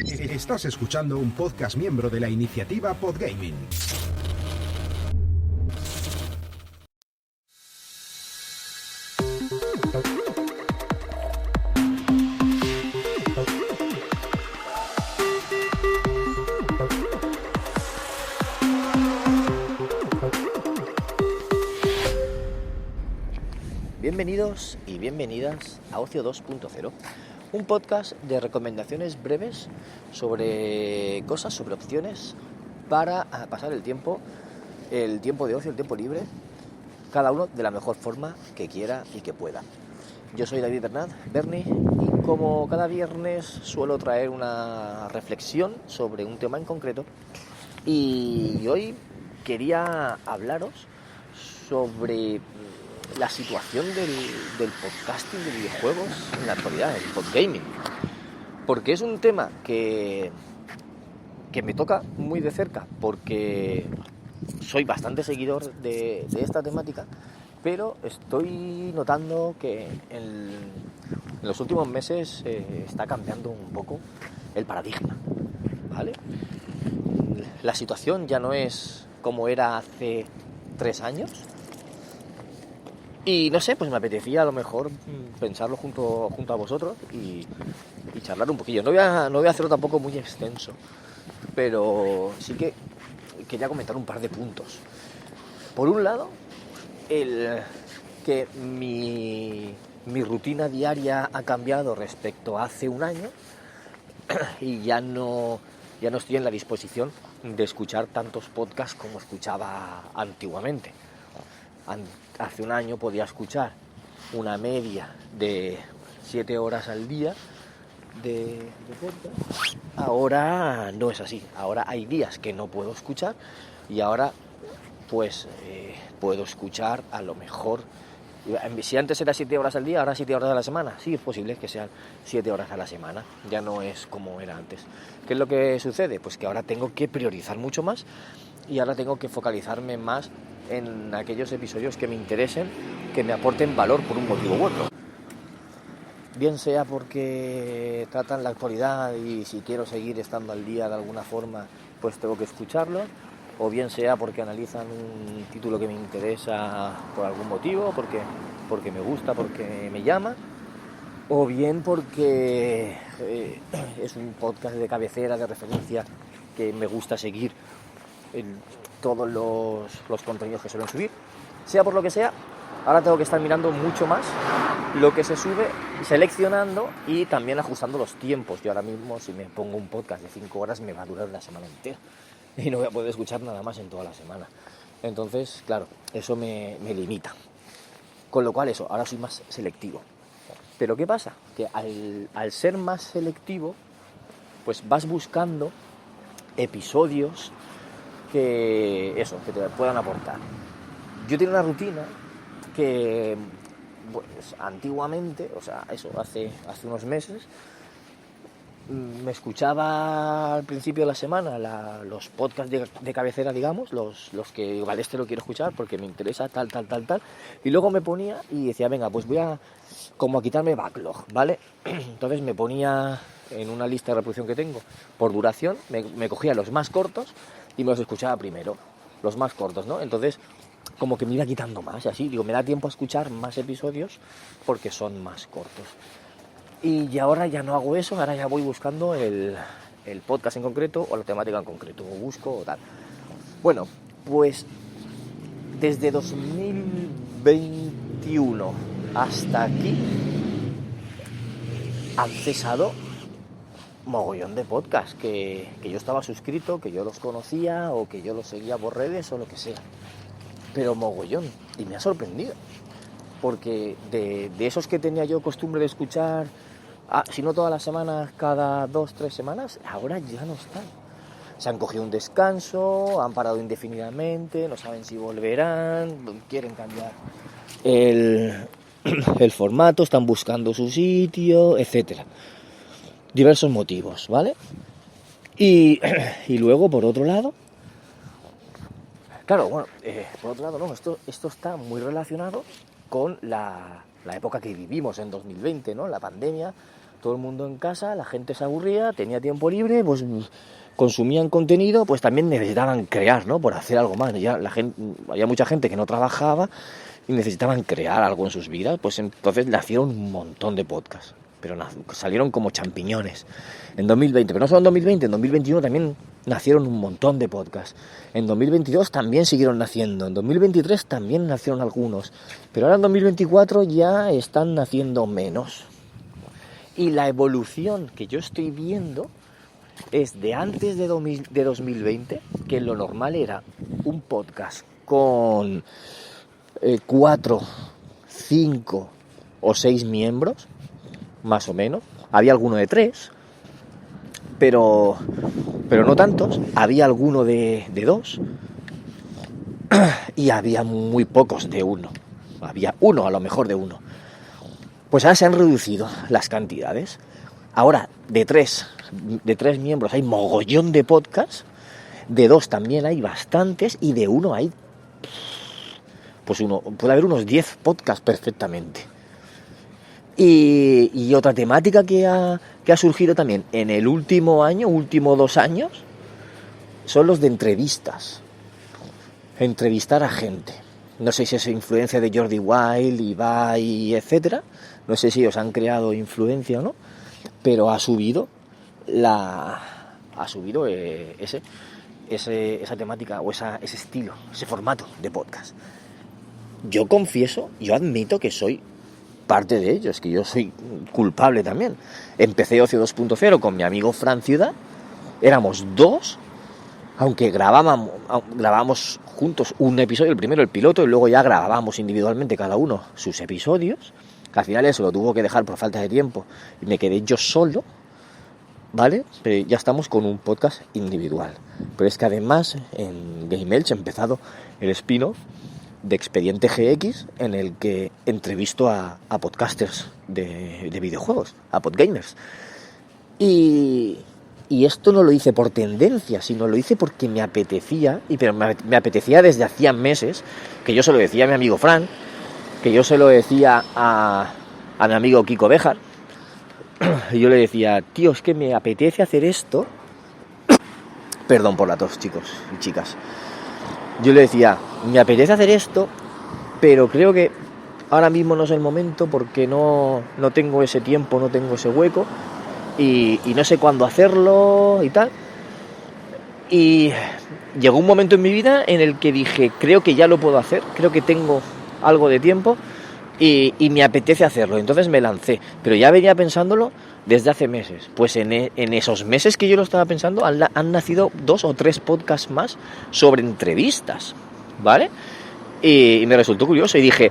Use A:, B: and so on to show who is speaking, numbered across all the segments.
A: Estás escuchando un podcast miembro de la iniciativa Podgaming.
B: Bienvenidos y bienvenidas a Ocio 2.0, un podcast de recomendaciones breves sobre cosas, sobre opciones para pasar el tiempo de ocio, el tiempo libre, cada uno de la mejor forma que quiera y que pueda. Yo soy David Berni, y como cada viernes suelo traer una reflexión sobre un tema en concreto, y hoy quería hablaros sobre la situación del podcasting de videojuegos en la actualidad, el podgaming, porque es un tema que me toca muy de cerca, porque soy bastante seguidor de esta temática, pero estoy notando que en los últimos meses está cambiando un poco el paradigma, ¿vale? La situación ya no es como era hace 3 años. Y no sé, pues me apetecía a lo mejor pensarlo junto a vosotros y charlar un poquillo. No voy a hacerlo tampoco muy extenso, pero sí que quería comentar un par de puntos. Por un lado, el que mi rutina diaria ha cambiado respecto a hace un año y ya no estoy en la disposición de escuchar tantos podcasts como escuchaba antiguamente. Hace un año podía escuchar una media de 7 horas al día de podcast. Ahora no es así. Ahora hay días que no puedo escuchar y ahora pues puedo escuchar a lo mejor. Si antes era 7 horas al día, ahora 7 horas a la semana. Sí, es posible que sean 7 horas a la semana. Ya no es como era antes. ¿Qué es lo que sucede? Pues que ahora tengo que priorizar mucho más y ahora tengo que focalizarme más en aquellos episodios que me interesen, que me aporten valor por un motivo u otro. Bien sea porque tratan la actualidad y si quiero seguir estando al día de alguna forma, pues tengo que escucharlo, o bien sea porque analizan un título que me interesa por algún motivo, porque me gusta, porque me llama, o bien porque es un podcast de cabecera, de referencia, que me gusta seguir en todos los contenidos que suelen subir. Sea por lo que sea, ahora tengo que estar mirando mucho más lo que se sube, seleccionando y también ajustando los tiempos. Yo ahora mismo, si me pongo un podcast de 5 horas, me va a durar una semana entera y no voy a poder escuchar nada más en toda la semana. Entonces, claro, eso me limita. Con lo cual ahora soy más selectivo. Pero ¿qué pasa? Que al ser más selectivo, pues vas buscando episodios que te puedan aportar. Yo tengo una rutina que, pues, antiguamente, hace unos meses, me escuchaba al principio de la semana los podcasts de cabecera, digamos, los que digo, vale, lo quiero escuchar porque me interesa tal, y luego me ponía y decía, venga, pues voy a quitarme backlog, ¿vale? Entonces me ponía en una lista de reproducción que tengo por duración, me cogía los más cortos y me los escuchaba primero, los más cortos, ¿no? Entonces, como que me iba quitando más, y así, digo, me da tiempo a escuchar más episodios porque son más cortos. Y ahora ya no hago eso, ahora ya voy buscando el podcast en concreto o la temática en concreto, o busco o tal. Bueno, pues desde 2021 hasta aquí han cesado mogollón de podcasts que yo estaba suscrito, que yo los conocía o que yo los seguía por redes o lo que sea, pero mogollón, y me ha sorprendido porque de esos que tenía yo costumbre de escuchar, si no todas las semanas, cada 2-3 semanas, ahora ya no están. Se han cogido un descanso, han parado indefinidamente, no saben si volverán, quieren cambiar el formato, están buscando su sitio, etcétera. Diversos motivos, ¿vale? Y luego, por otro lado, claro, bueno, por otro lado, no, esto está muy relacionado con la época que vivimos en 2020, ¿no? La pandemia, todo el mundo en casa, la gente se aburría, tenía tiempo libre, pues consumían contenido, pues también necesitaban crear, ¿no? Por hacer algo más. Ya había mucha gente que no trabajaba y necesitaban crear algo en sus vidas, pues entonces nacieron un montón de podcasts, pero salieron como champiñones en 2020, pero no solo en 2020, en 2021 también nacieron un montón de podcasts, en 2022 también siguieron naciendo, en 2023 también nacieron algunos, pero ahora en 2024 ya están naciendo menos. Y la evolución que yo estoy viendo es de antes de 2020, que lo normal era un podcast con 4, 5 o 6 miembros, más o menos. Había alguno de 3, pero no tantos. Había alguno de 2 y había muy pocos de 1. Había uno, a lo mejor de 1. Pues ahora se han reducido las cantidades. Ahora de 3 miembros hay mogollón de podcasts, de 2 también hay bastantes y de 1 hay, pues puede haber unos 10 podcasts perfectamente. Y otra temática que ha surgido también en el último 2 años son los de entrevistas. Entrevistar a gente. No sé si es influencia de Jordi Wild, Ibai, etcétera. No sé si ellos han creado influencia o no, pero ha subido esa temática o ese estilo, ese formato de podcast. Yo admito que soy parte de ellos, que yo soy culpable también. Empecé Ocio 2.0 con mi amigo Fran Ciudad, éramos 2, aunque grabábamos juntos un episodio, el primero, el piloto, y luego ya grabábamos individualmente cada uno sus episodios. Al final eso lo tuvo que dejar por falta de tiempo y me quedé yo solo, ¿vale? Pero ya estamos con un podcast individual. Pero es que además en Game Elch he empezado el spin-off de Expediente GX, en el que entrevisto a podcasters de videojuegos, a podgamers. Y esto no lo hice por tendencia, sino lo hice porque me apetecía, pero me apetecía desde hacía meses, que yo se lo decía a mi amigo Fran, que yo se lo decía a mi amigo Kiko Béjar, y yo le decía, tío, es que me apetece hacer esto. Perdón por la tos, chicos y chicas. Yo le decía, me apetece hacer esto, pero creo que ahora mismo no es el momento porque no tengo ese tiempo, no tengo ese hueco y no sé cuándo hacerlo y tal. Y llegó un momento en mi vida en el que dije, creo que ya lo puedo hacer, creo que tengo algo de tiempo y me apetece hacerlo. Entonces me lancé, pero ya venía pensándolo desde hace meses. Pues en esos meses que yo lo estaba pensando han nacido 2 o 3 podcasts más sobre entrevistas, ¿vale? Y me resultó curioso y dije,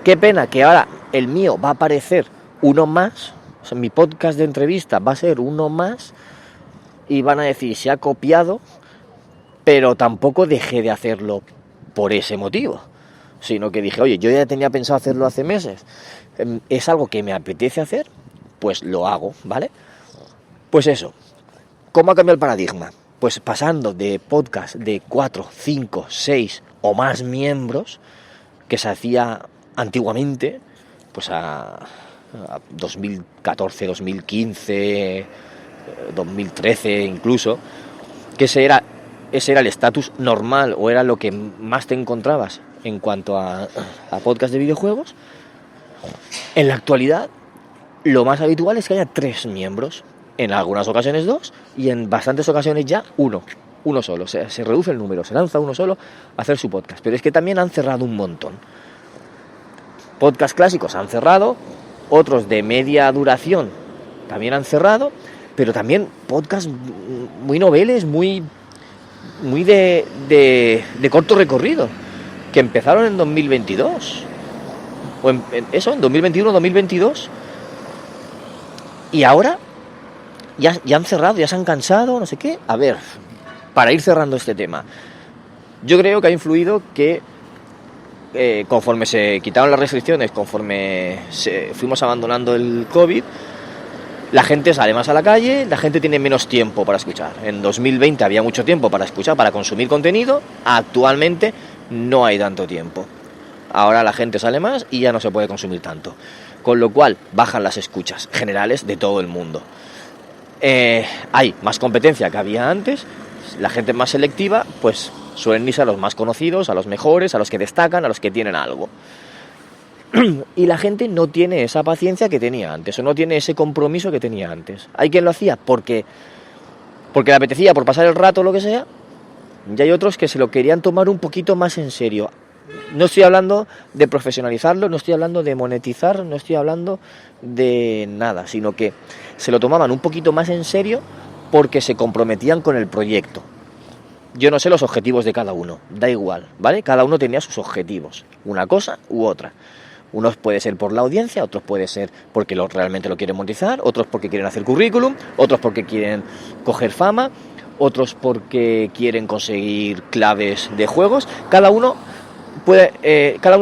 B: qué pena que ahora el mío va a aparecer uno más, o sea, mi podcast de entrevista va a ser uno más y van a decir, se ha copiado, pero tampoco dejé de hacerlo por ese motivo, sino que dije, oye, yo ya tenía pensado hacerlo hace meses, es algo que me apetece hacer, pues lo hago, ¿vale? Pues eso, ¿cómo ha cambiado el paradigma? Pues pasando de podcast de 4, 5, 6 o más miembros, que se hacía antiguamente, pues a 2014, 2015, 2013 incluso, que ese era el estatus normal o era lo que más te encontrabas en cuanto a podcast de videojuegos. En la actualidad lo más habitual es que haya 3 miembros, en algunas ocasiones 2 y en bastantes ocasiones ya uno solo, o sea, se reduce el número, se lanza uno solo a hacer su podcast. Pero es que también han cerrado un montón. Podcasts clásicos han cerrado, otros de media duración también han cerrado, pero también podcasts muy noveles, muy de corto recorrido, que empezaron en 2022 o en 2021, 2022 y ahora ya han cerrado, ya se han cansado, no sé qué. A ver, para ir cerrando este tema, yo creo que ha influido que conforme se quitaron las restricciones, conforme fuimos abandonando el COVID, la gente sale más a la calle, la gente tiene menos tiempo para escuchar. En 2020 había mucho tiempo para escuchar, para consumir contenido. Actualmente no hay tanto tiempo. Ahora la gente sale más y ya no se puede consumir tanto. con lo cual bajan las escuchas generales de todo el mundo. Hay más competencia que había antes, la gente más selectiva, pues suelen irse a los más conocidos, a los mejores, a los que destacan, a los que tienen algo. Y la gente no tiene esa paciencia que tenía antes, o no tiene ese compromiso que tenía antes. Hay quien lo hacía porque le apetecía, por pasar el rato o lo que sea, y hay otros que se lo querían tomar un poquito más en serio. No estoy hablando de profesionalizarlo, no estoy hablando de monetizar, no estoy hablando de nada, sino que se lo tomaban un poquito más en serio porque se comprometían con el proyecto. Yo no sé los objetivos de cada uno, da igual, ¿vale? Cada uno tenía sus objetivos, una cosa u otra. Unos puede ser por la audiencia, otros puede ser porque realmente lo quieren monetizar, otros porque quieren hacer currículum, otros porque quieren coger fama, otros porque quieren conseguir claves de juegos. Cada uno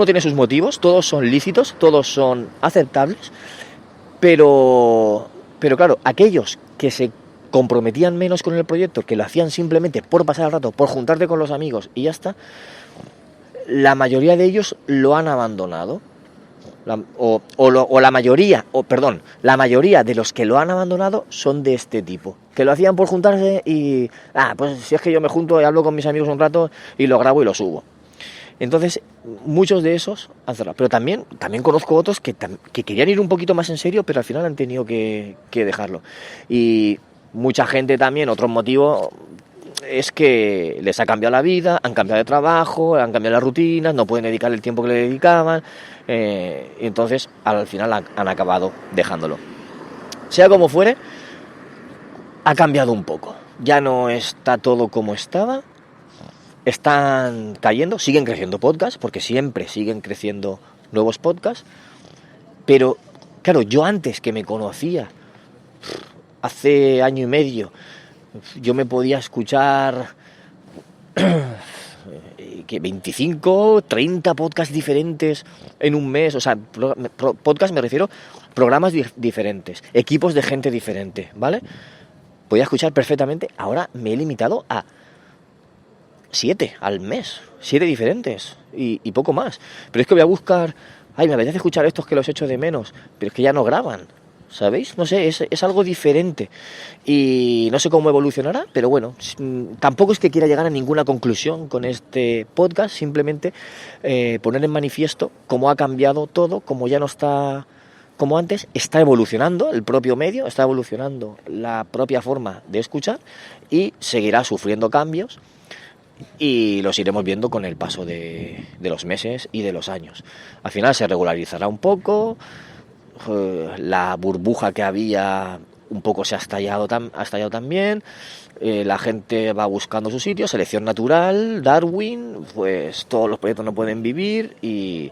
B: tiene sus motivos, todos son lícitos, todos son aceptables, pero claro, aquellos que se comprometían menos con el proyecto, que lo hacían simplemente por pasar el rato, por juntarte con los amigos y ya está, la mayoría de ellos lo han abandonado. La mayoría de los que lo han abandonado son de este tipo, que lo hacían por juntarse y pues si es que yo me junto y hablo con mis amigos un rato y lo grabo y lo subo. Entonces muchos de esos han cerrado, pero también conozco otros que querían ir un poquito más en serio, pero al final han tenido que dejarlo. Y mucha gente también, otro motivo es que les ha cambiado la vida, han cambiado de trabajo, han cambiado las rutinas, no pueden dedicar el tiempo que le dedicaban, entonces al final han acabado dejándolo. Sea como fuere, ha cambiado un poco, ya no está todo como estaba, están cayendo, siguen creciendo podcasts, porque siempre siguen creciendo nuevos podcasts, pero claro, yo antes que me conocía, hace año y medio, yo me podía escuchar que 25, 30 podcasts diferentes en un mes, o sea, podcast me refiero, programas diferentes, equipos de gente diferente, ¿vale? Podía escuchar perfectamente, ahora me he limitado a 7 al mes, 7 diferentes y poco más, pero es que voy a buscar, me apetece escuchar estos que los echo de menos, pero es que ya no graban. ¿Sabéis? No sé, es algo diferente y no sé cómo evolucionará, pero bueno, tampoco es que quiera llegar a ninguna conclusión con este podcast, simplemente poner en manifiesto cómo ha cambiado todo, cómo ya no está como antes, está evolucionando el propio medio, está evolucionando la propia forma de escuchar y seguirá sufriendo cambios y los iremos viendo con el paso de los meses y de los años. Al final se regularizará un poco. La burbuja que había un poco se ha estallado también, la gente va buscando su sitio, selección natural, Darwin, pues todos los proyectos no pueden vivir y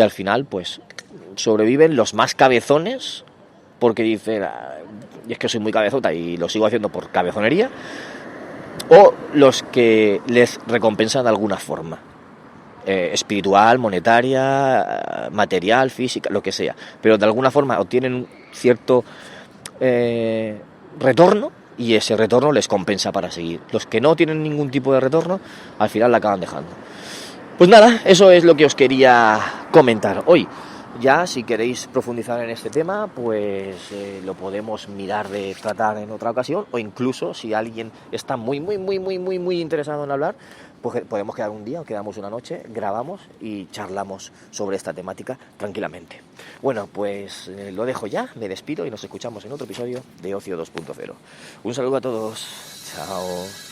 B: al final pues sobreviven los más cabezones porque dicen y es que soy muy cabezota y lo sigo haciendo por cabezonería, o los que les recompensan de alguna forma. Espiritual, monetaria, material, física, lo que sea, pero de alguna forma obtienen un cierto retorno y ese retorno les compensa para seguir. Los que no tienen ningún tipo de retorno al final la acaban dejando. Pues nada, eso es lo que os quería comentar hoy. Ya si queréis profundizar en este tema, pues lo podemos mirar de tratar en otra ocasión, o incluso si alguien está muy interesado en hablar, pues podemos quedar un día o quedamos una noche, grabamos y charlamos sobre esta temática tranquilamente. Bueno, pues lo dejo ya, me despido y nos escuchamos en otro episodio de Ocio 2.0. Un saludo a todos, chao.